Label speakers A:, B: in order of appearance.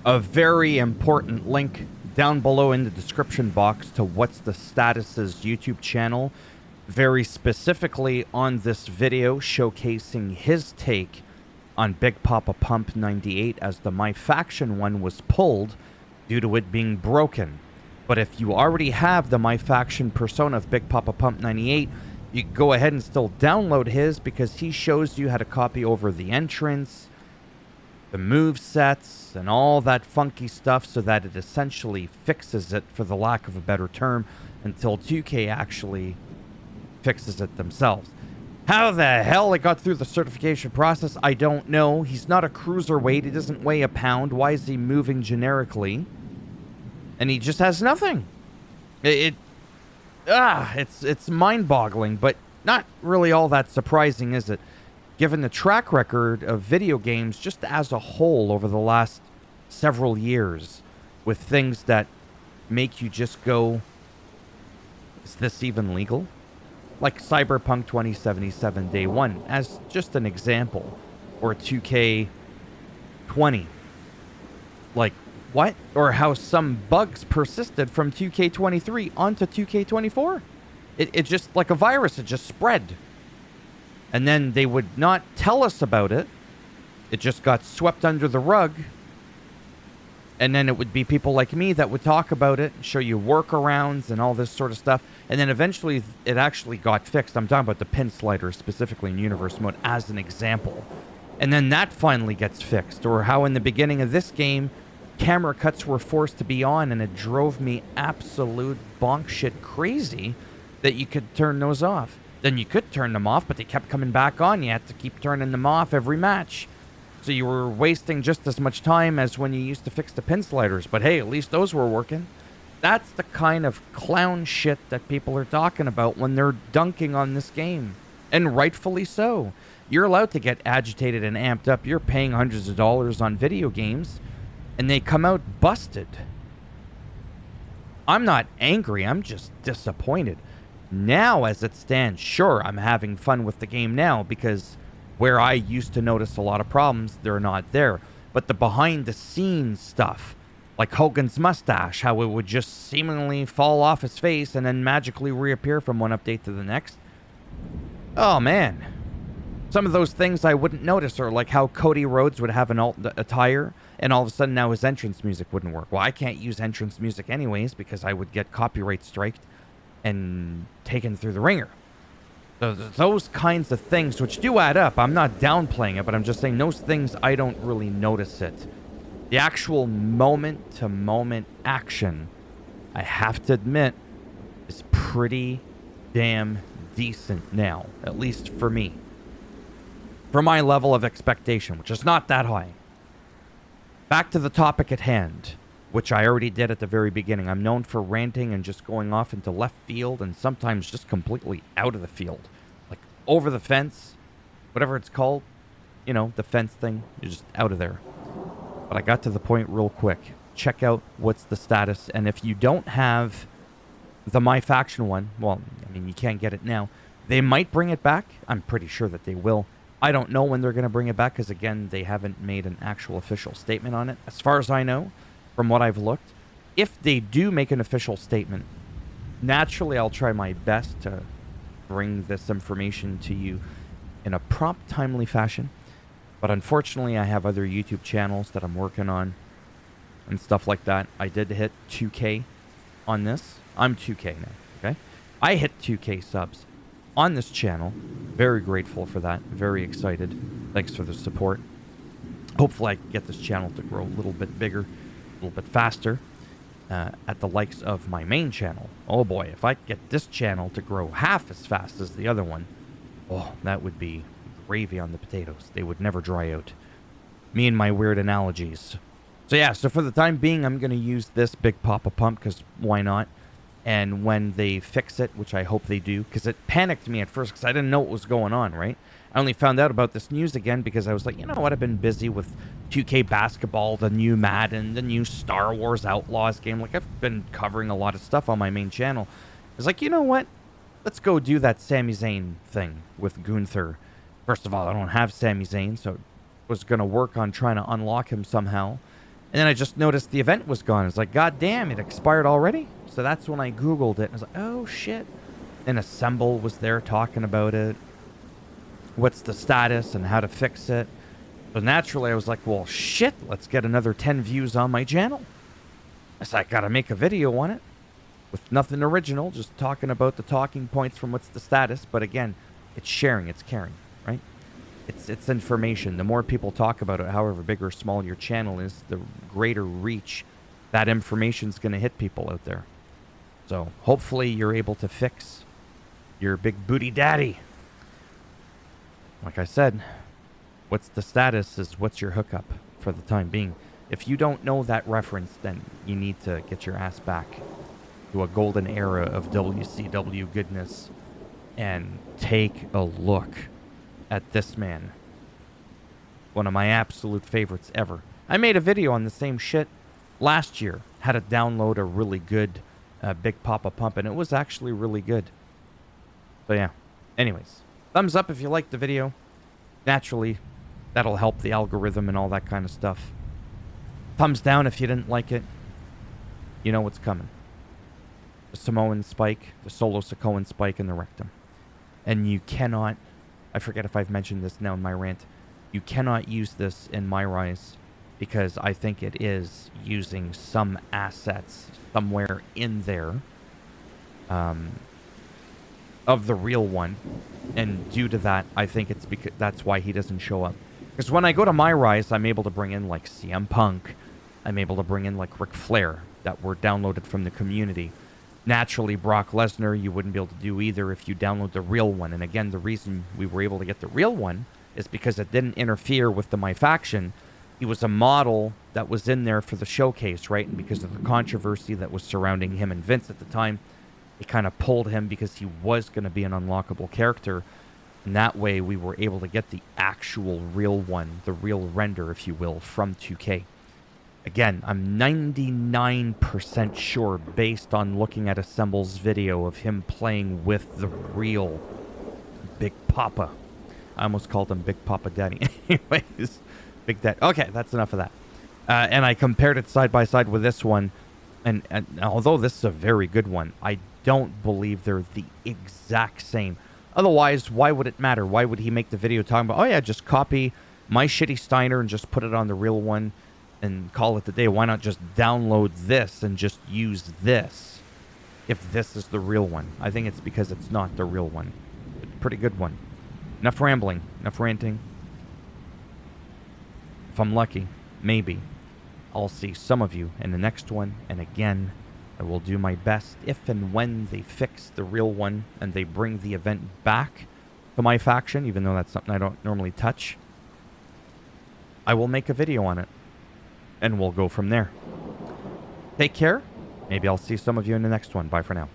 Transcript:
A: a very important link down below in the description box to What's the Status's YouTube channel, very specifically on this video showcasing his take on Big Poppa Pump 98 as the MyFaction one was pulled due to it being broken. But if you already have the MyFaction persona of Big Poppa Pump 98, you can go ahead and still download his because he shows you how to copy over the entrance, the move sets, and all that funky stuff so that it essentially fixes it, for the lack of a better term, until 2K actually fixes it themselves. How the hell it got through the certification process, I don't know. He's not a cruiserweight. He doesn't weigh a pound. Why is he moving generically? And he just has nothing. It's mind-boggling, but not really all that surprising, is it? Given the track record of video games just as a whole over the last several years, with things that make you just go, is this even legal? Like Cyberpunk 2077 Day 1, as just an example. Or 2K20. Like, what? Or how some bugs persisted from 2K23 onto 2K24. It just, like a virus, it just spread. And then they would not tell us about it. It just got swept under the rug. And then it would be people like me that would talk about it, show you workarounds and all this sort of stuff. And then eventually it actually got fixed. I'm talking about the pin slider specifically in universe mode as an example. And then that finally gets fixed. Or how in the beginning of this game, camera cuts were forced to be on, and it drove me absolute bonk shit crazy that you could turn those off. Then you could turn them off, but they kept coming back on. You had to keep turning them off every match. So you were wasting just as much time as when you used to fix the pin sliders. But hey, at least those were working. That's the kind of clown shit that people are talking about when they're dunking on this game. And rightfully so. You're allowed to get agitated and amped up. You're paying hundreds of dollars on video games, and they come out busted. I'm not angry. I'm just disappointed. Now, as it stands, sure, I'm having fun with the game now because where I used to notice a lot of problems, they're not there. But the behind-the-scenes stuff, like Hogan's mustache, how it would just seemingly fall off his face and then magically reappear from one update to the next. Oh, man. Some of those things I wouldn't notice, or like how Cody Rhodes would have an alt attire, and all of a sudden now his entrance music wouldn't work. Well, I can't use entrance music anyways because I would get copyright striked and taken through the ringer. Those kinds of things, which do add up. I'm not downplaying it, but I'm just saying those things, I don't really notice it. The actual moment-to-moment action, I have to admit, is pretty damn decent now, at least for me. For my level of expectation, which is not that high. Back to the topic at hand, which I already did at the very beginning. I'm known for ranting and just going off into left field and sometimes just completely out of the field. Like over the fence, whatever it's called. You know, the fence thing. You're just out of there. But I got to the point real quick. Check out What's the Status. And if you don't have the MyFaction one, well, I mean, you can't get it now. They might bring it back. I'm pretty sure that they will. I don't know when they're going to bring it back because, again, they haven't made an actual official statement on it. As far as I know, from what I've looked, if they do make an official statement, naturally I'll try my best to bring this information to you in a prompt, timely fashion. But unfortunately, I have other YouTube channels that I'm working on and stuff like that. I did hit 2K on this. I'm 2K now, okay? I hit 2K subs on this channel. Very grateful for that. Very excited. Thanks for the support. Hopefully I can get this channel to grow a little bit bigger, a little bit faster, at the likes of my main channel. Oh boy, if I get this channel to grow half as fast as the other one, oh, that would be gravy on the potatoes. They would never dry out. Me and my weird analogies. So yeah, so for the time being, I'm going to use this Big Poppa Pump, because why not? And when they fix it, which I hope they do, because it panicked me at first because I didn't know what was going on, right? I only found out about this news again because I was like, you know what? I've been busy with 2K Basketball, the new Madden, the new Star Wars Outlaws game. Like, I've been covering a lot of stuff on my main channel. I was like, you know what? Let's go do that Sami Zayn thing with Gunther. First of all, I don't have Sami Zayn, so I was going to work on trying to unlock him somehow. And then I just noticed the event was gone. It's like, God damn, it expired already? So that's when I Googled it. And I was like, oh, shit. And Assemble was there talking about it. What's the status and how to fix it. But naturally, I was like, well, shit, let's get another 10 views on my channel. I said, I got to make a video on it. With nothing original, just talking about the talking points from what's the status. But again, it's sharing, it's caring, right? It's information. The more people talk about it, however big or small your channel is, the greater reach that information's going to hit people out there. So hopefully you're able to fix your big booty daddy. Like I said, what's the status is what's your hookup for the time being. If you don't know that reference, then you need to get your ass back to a golden era of WCW goodness and take a look at this man. One of my absolute favorites ever. I made a video on the same shit last year. Had to download a really good Big Poppa Pump, and it was actually really good. So yeah. Anyways, thumbs up if you liked the video. Naturally, that'll help the algorithm and all that kind of stuff. Thumbs down if you didn't like it. You know what's coming. The Samoan spike, the solo Sakoan spike in the rectum. And you cannot, I forget if I've mentioned this now in my rant, you cannot use this in My Rise because I think it is using some assets somewhere in there of the real one. And due to that, I think it's because that's why he doesn't show up. Because when I go to My Rise, I'm able to bring in like CM Punk. I'm able to bring in like Ric Flair that were downloaded from the community. Naturally, Brock Lesnar, you wouldn't be able to do either if you download the real one. And again, the reason we were able to get the real one is because it didn't interfere with the MyFaction. He was a model that was in there for the showcase, right? And because of the controversy that was surrounding him and Vince at the time, it kind of pulled him because he was going to be an unlockable character. And that way, we were able to get the actual real one, the real render, if you will, from 2K. Again, I'm 99% sure, based on looking at Assemble's video of him playing with the real Big Poppa. I almost called him Big Poppa Daddy. Anyways, Big Daddy. Okay, that's enough of that. And I compared it side by side with this one. And although this is a very good one, I don't believe they're the exact same. Otherwise, why would it matter? Why would he make the video talking about, oh yeah, just copy my shitty Steiner and just put it on the real one and call it the day? Why not just download this and just use this if this is the real one? I think it's because it's not the real one. It's a pretty good one. Enough rambling, enough ranting. If I'm lucky, maybe I'll see some of you in the next one. And again, I will do my best if and when they fix the real one and they bring the event back to MyFaction, even though that's something I don't normally touch. I will make a video on it. And we'll go from there. Take care. Maybe I'll see some of you in the next one. Bye for now.